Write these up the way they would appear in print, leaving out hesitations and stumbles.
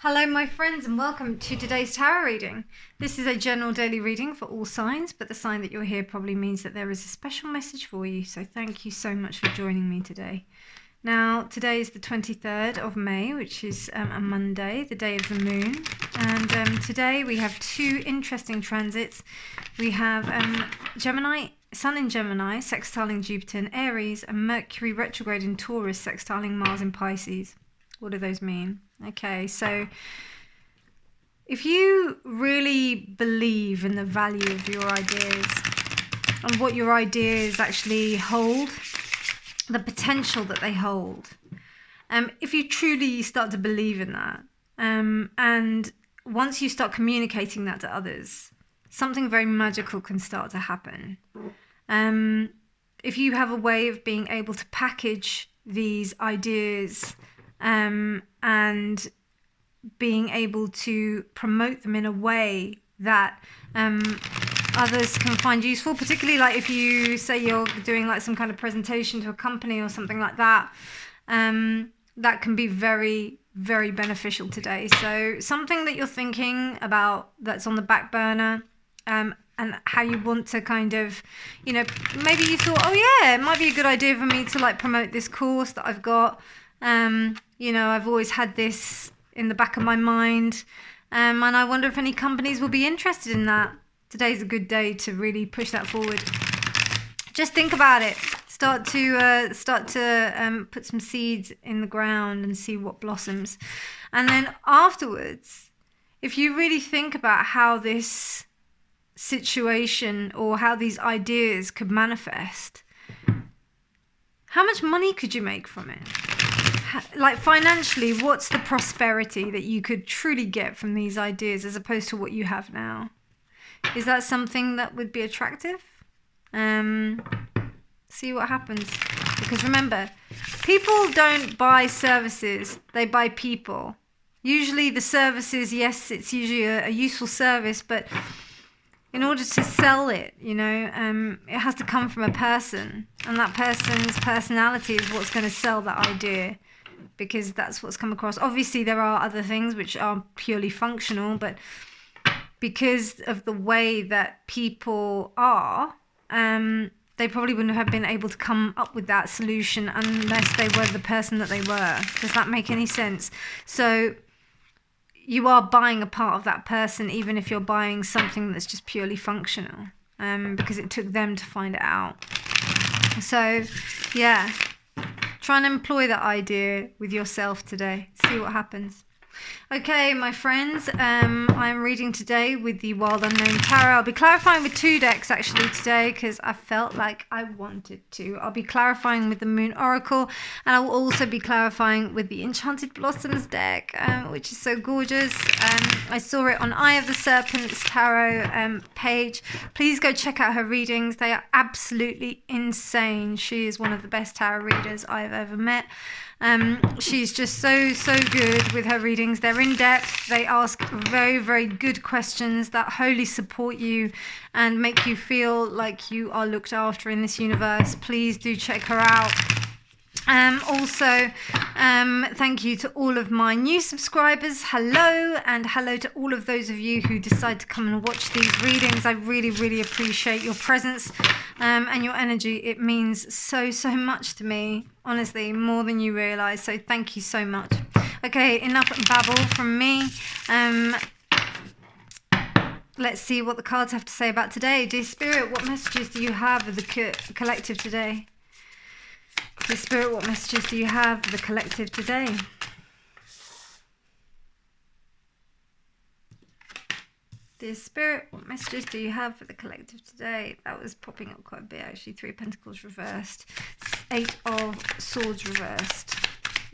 Hello my friends and welcome to today's tarot reading. This is a general daily reading for all signs, but the sign that you're here probably means that there is a special message for you, so thank you so much for joining me today. Now, today is the 23rd of May, which is a Monday, the day of the moon, and today we have two interesting transits. We have Gemini, Sun in Gemini, sextiling Jupiter in Aries, and Mercury retrograde in Taurus, sextiling Mars in Pisces. What do those mean? Okay, so if you really believe in the value of your ideas and what your ideas actually hold, the potential that they hold, if you truly start to believe in that, and once you start communicating that to others, something very magical can start to happen. If you have a way of being able to package these ideas and being able to promote them in a way that others can find useful, particularly like if you say you're doing like some kind of presentation to a company or something like that, that can be very, very beneficial today. So something that you're thinking about that's on the back burner, and how you want to kind of, maybe you thought, oh yeah, it might be a good idea for me to like promote this course that I've got. I've always had this in the back of my mind, and I wonder if any companies will be interested in that. Today's a good day to really push that forward. Just think about it. Start to put some seeds in the ground and see what blossoms. And then afterwards, if you really think about how this situation or how these ideas could manifest, how much money could you make from it? Like financially, what's the prosperity that you could truly get from these ideas as opposed to what you have now? Is that something that would be attractive? See what happens. Because remember, people don't buy services, they buy people. Usually the services, yes, it's usually a useful service, but in order to sell it, it has to come from a person, and that person's personality is what's going to sell that idea, because that's what's come across. Obviously, there are other things which are purely functional, but because of the way that people are, they probably wouldn't have been able to come up with that solution unless they were the person that they were. Does that make any sense? So you are buying a part of that person, even if you're buying something that's just purely functional, because it took them to find it out. So, yeah, try and employ that idea with yourself today. See what happens. Okay, my friends, I'm reading today with the Wild Unknown Tarot. I'll be clarifying with two decks actually today because I felt like I wanted to. I'll be clarifying with the Moon Oracle, and I will also be clarifying with the Enchanted Blossoms deck, which is so gorgeous. I saw it on Eye of the Serpent's tarot page. Please go check out her readings. They are absolutely insane. She is one of the best tarot readers I've ever met. She's just so good with her readings. They're in depth. They ask very, very good questions that wholly support you and make you feel like you are looked after in this universe. Please do check her out. Also, thank you to all of my new subscribers. Hello, and hello to all of those of you who decide to come and watch these readings. I really, really appreciate your presence and your energy. It means so much to me, honestly, more than you realize. So thank you so much. Okay, enough babble from me. Let's see what the cards have to say about today. Dear Spirit, what messages do you have for the collective today? Dear Spirit, what messages do you have for the collective today? Dear Spirit, what messages do you have for the collective today? That was popping up quite a bit actually. 3 of Pentacles reversed. 8 of Swords reversed.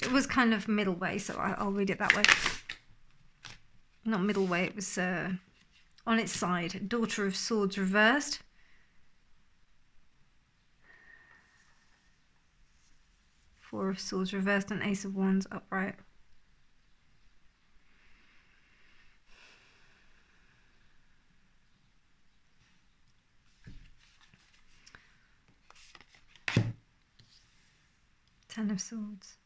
It was kind of middle way, so I'll read it that way. Not middle way, it was on its side. Daughter of Swords reversed. Four of Swords reversed and Ace of Wands upright. Ten of Swords.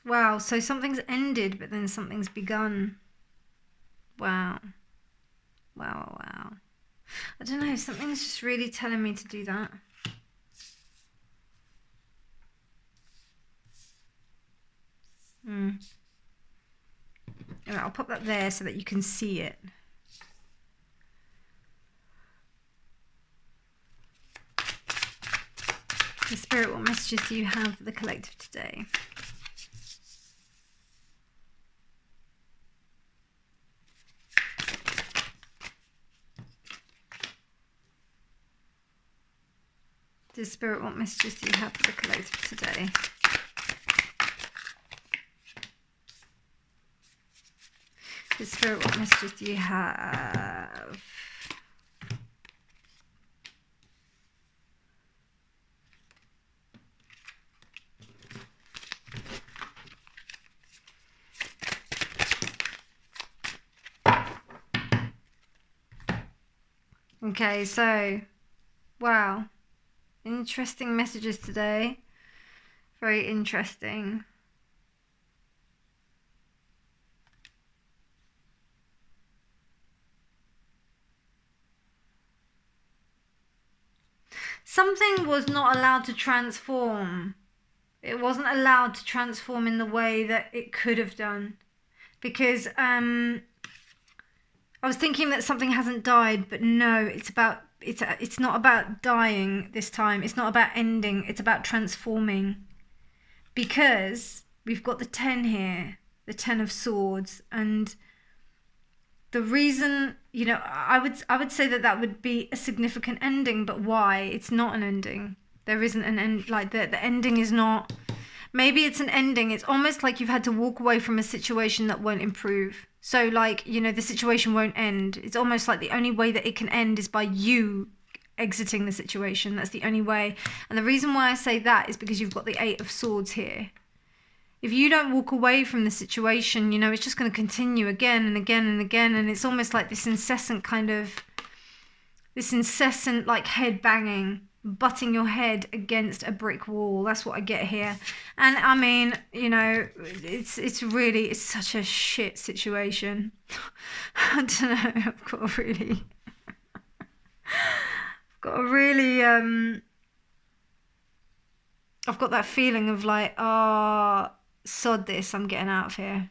Wow, so something's ended, but then something's begun. Wow. Wow, wow. I don't know, something's just really telling me to do that. Alright, I'll pop that there so that you can see it. The Spirit, what messages do you have for the collective today? The Spirit, what messages do you have for the collective today? The Spirit, what messages do you have? Okay, so, wow. Interesting messages today. Very interesting. Something was not allowed to transform. It wasn't allowed to transform in the way that it could have done. Because I was thinking that something hasn't died, but no, it's not about dying this time. It's not about ending. It's about transforming. Because we've got the 10 here, the 10 of Swords, and the reason, you know, I would say that would be a significant ending, but why? It's not an ending. There isn't an end. Like the ending is not. Maybe it's an ending. It's almost like you've had to walk away from a situation that won't improve. So like, you know, the situation won't end. It's almost like the only way that it can end is by you exiting the situation. That's the only way. And the reason why I say that is because you've got the 8 of Swords here. If you don't walk away from the situation, you know, it's just going to continue again and again and again. And it's almost like this incessant like head banging, butting your head against a brick wall. That's what I get here. And I mean, you know, it's such a shit situation. I don't know, I've got that feeling of like, sod this, I'm getting out of here.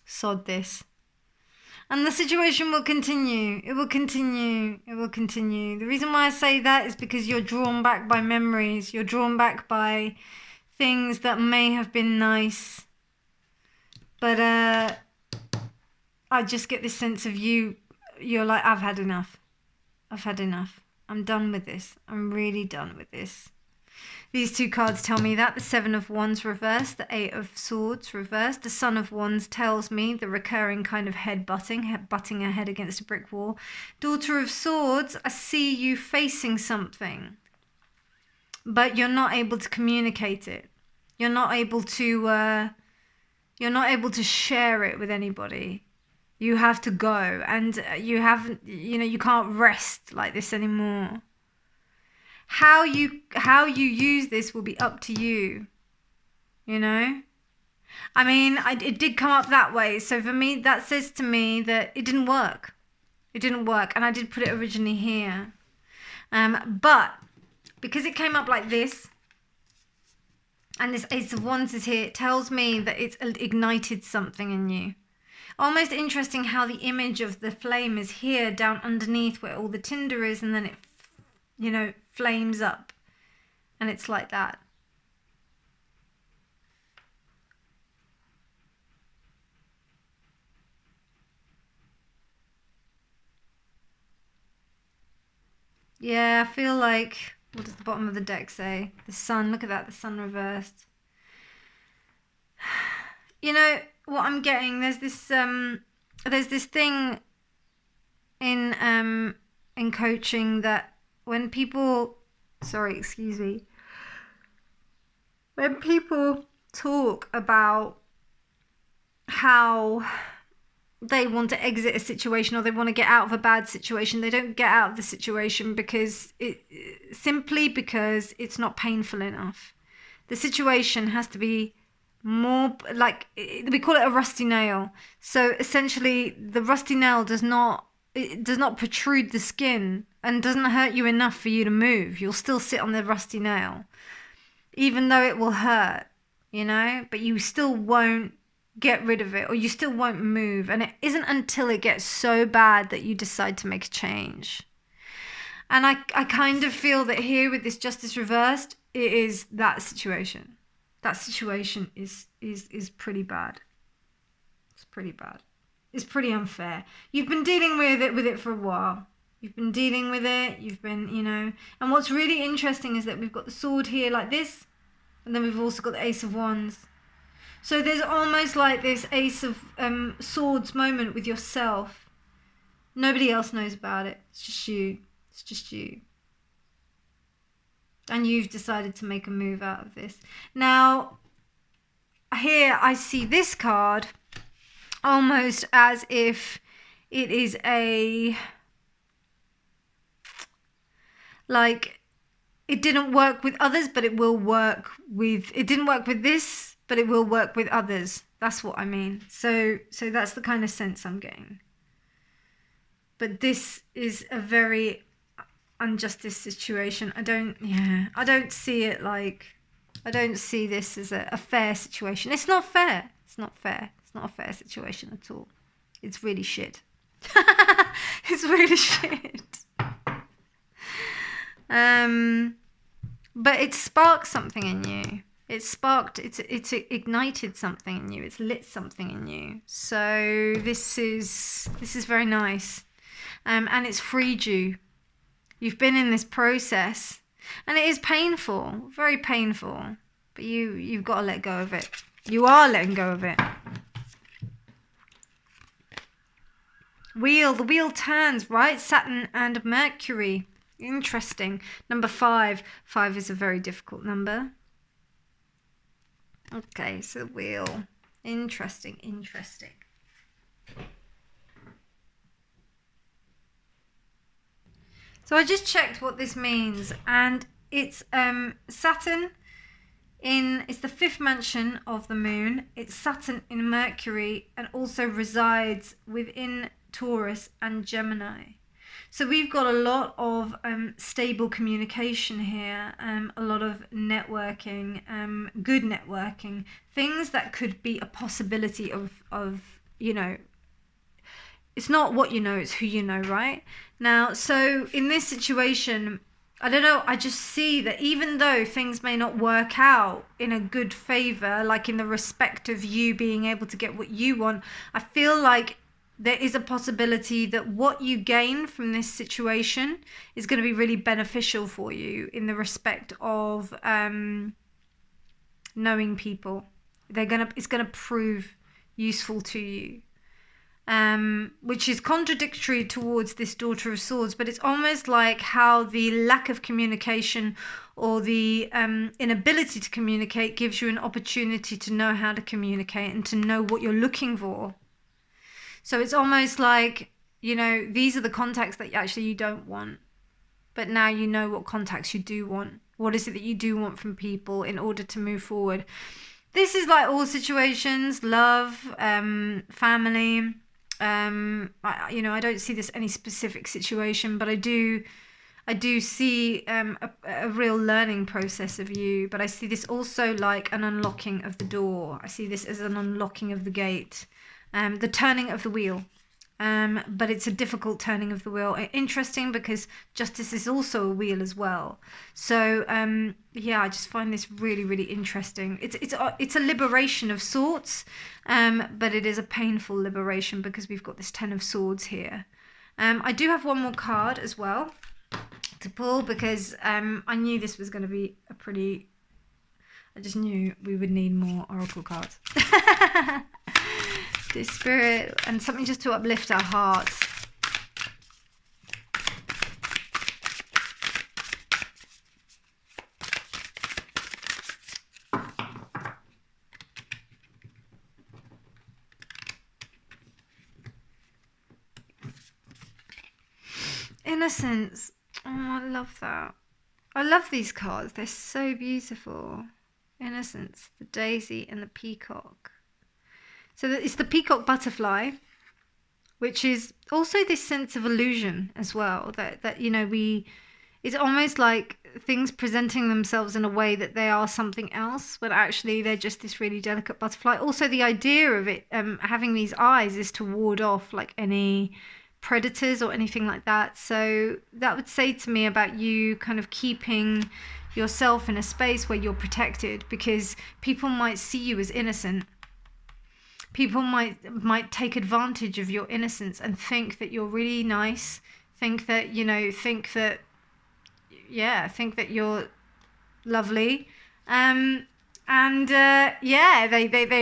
Sod this. And the situation will continue. It will continue. It will continue. The reason why I say that is because you're drawn back by memories. You're drawn back by things that may have been nice. But I just get this sense of you're like, I've had enough. I've had enough. I'm done with this. I'm really done with this. These two cards tell me that. The 7 of Wands reversed, the 8 of Swords reversed. The Sun of Wands tells me the recurring kind of butting her head against a brick wall. Daughter of Swords, I see you facing something, but you're not able to communicate it. You're not able to share it with anybody. You have to go, and you can't rest like this anymore. How you use this will be up to you, you know. I mean, it did come up that way, so for me that says to me that it didn't work. And I did put it originally here, but because it came up like this and this Ace of Wands is here, it tells me that it's ignited something in you. Almost interesting how the image of the flame is here down underneath where all the tinder is, and then it, you know, flames up, and it's like that. Yeah, I feel like, what does the bottom of the deck say? The Sun, look at that, the Sun reversed. You know what I'm getting? There's this thing in coaching that when people, when people talk about how they want to exit a situation or they want to get out of a bad situation, they don't get out of the situation because it's not painful enough. The situation has to be more like, we call it a rusty nail. So essentially the rusty nail does not protrude the skin and doesn't hurt you enough for you to move. You'll still sit on the rusty nail, even though it will hurt, but you still won't get rid of it, or you still won't move. And it isn't until it gets so bad that you decide to make a change. And I kind of feel that here with this justice reversed, it is that situation. That situation is pretty bad. It's pretty bad. It's pretty unfair. You've been dealing with it for a while. You've been dealing with it. You've been, And what's really interesting is that we've got the sword here like this, and then we've also got the Ace of Wands. So there's almost like this Ace of Swords moment with yourself. Nobody else knows about it. It's just you. It's just you. And you've decided to make a move out of this. Now, here I see this card almost as if it is like, it didn't work with others, but it will work with, it didn't work with this, but it will work with others. That's what I mean. So that's the kind of sense I'm getting. But this is a very injustice situation. I don't see it like, I don't see this as a fair situation. It's not fair. It's not fair. It's not a fair situation at all. It's really shit. It's really shit. But it sparked something in you. It's ignited something in you. It's lit something in you. So this is very nice. And it's freed you. You've been in this process, and it is painful, very painful, but you've got to let go of it. You are letting go of it. The wheel turns, right? Saturn and Mercury. Interesting. Number 5. 5 is a very difficult number. Okay, so the wheel. Interesting. So I just checked what this means, and it's Saturn it's the 5th mansion of the moon. It's Saturn in Mercury, and also resides within Taurus and Gemini. So we've got a lot of stable communication here, a lot of networking, good networking, things that could be a possibility of it's not what you know, it's who you know, right? Now, so in this situation, I don't know, I just see that even though things may not work out in a good favor, like in the respect of you being able to get what you want, I feel like there is a possibility that what you gain from this situation is going to be really beneficial for you in the respect of knowing people. It's going to prove useful to you. Which is contradictory towards this Daughter of Swords, but it's almost like how the lack of communication or the inability to communicate gives you an opportunity to know how to communicate and to know what you're looking for. So it's almost like, these are the contacts that actually you don't want, but now you know what contacts you do want. What is it that you do want from people in order to move forward? This is like all situations, love, family. I don't see this any specific situation, but I do see a real learning process of you. But I see this also like an unlocking of the door. I see this as an unlocking of the gate, the turning of the wheel. But it's a difficult turning of the wheel. Interesting because justice is also a wheel as well. So I just find this really, really interesting. It's a liberation of sorts, but it is a painful liberation because we've got this 10 of Swords here. I do have one more card as well to pull because I knew this was going to be I just knew we would need more oracle cards. This spirit and something just to uplift our hearts. Innocence. Oh, I love that. I love these cards. They're so beautiful. Innocence, the daisy and the peacock. So it's the peacock butterfly, which is also this sense of illusion as well, that you know, it's almost like things presenting themselves in a way that they are something else, but actually they're just this really delicate butterfly. Also, the idea of it having these eyes is to ward off like any predators or anything like that. So that would say to me about you kind of keeping yourself in a space where you're protected, because people might see you as innocent. People might take advantage of your innocence and think that you're really nice, think that, you know, think that you're lovely. They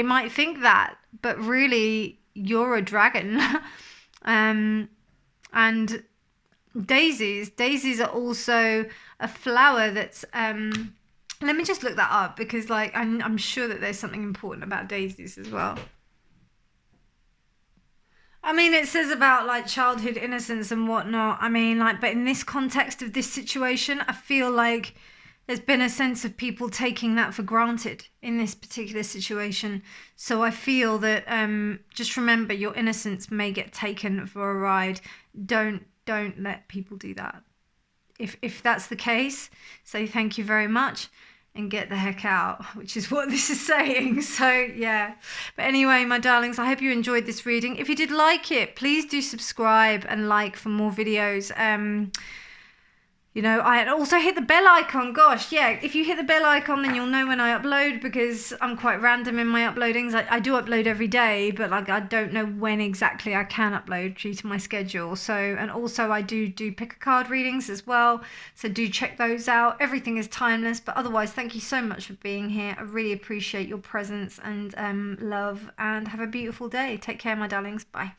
might think that, but really you're a dragon. And daisies are also a flower that's let me just look that up, because like I'm sure that there's something important about daisies as well. I mean, it says about like childhood innocence and whatnot. I mean, like, but in this context of this situation, I feel like there's been a sense of people taking that for granted in this particular situation. So I feel that just remember, your innocence may get taken for a ride. Don't let people do that. If that's the case, say thank you very much and get the heck out, which is what this is saying. So yeah, but anyway, my darlings, I hope you enjoyed this reading. If you did like it, please do subscribe and like for more videos. You know, I also hit the bell icon. Gosh, yeah, if you hit the bell icon, then you'll know when I upload, because I'm quite random in my uploadings. I do upload every day, but like I don't know when exactly I can upload due to my schedule. So, and also I do pick a card readings as well. So do check those out. Everything is timeless, but otherwise, thank you so much for being here. I really appreciate your presence and love, and have a beautiful day. Take care, my darlings. Bye.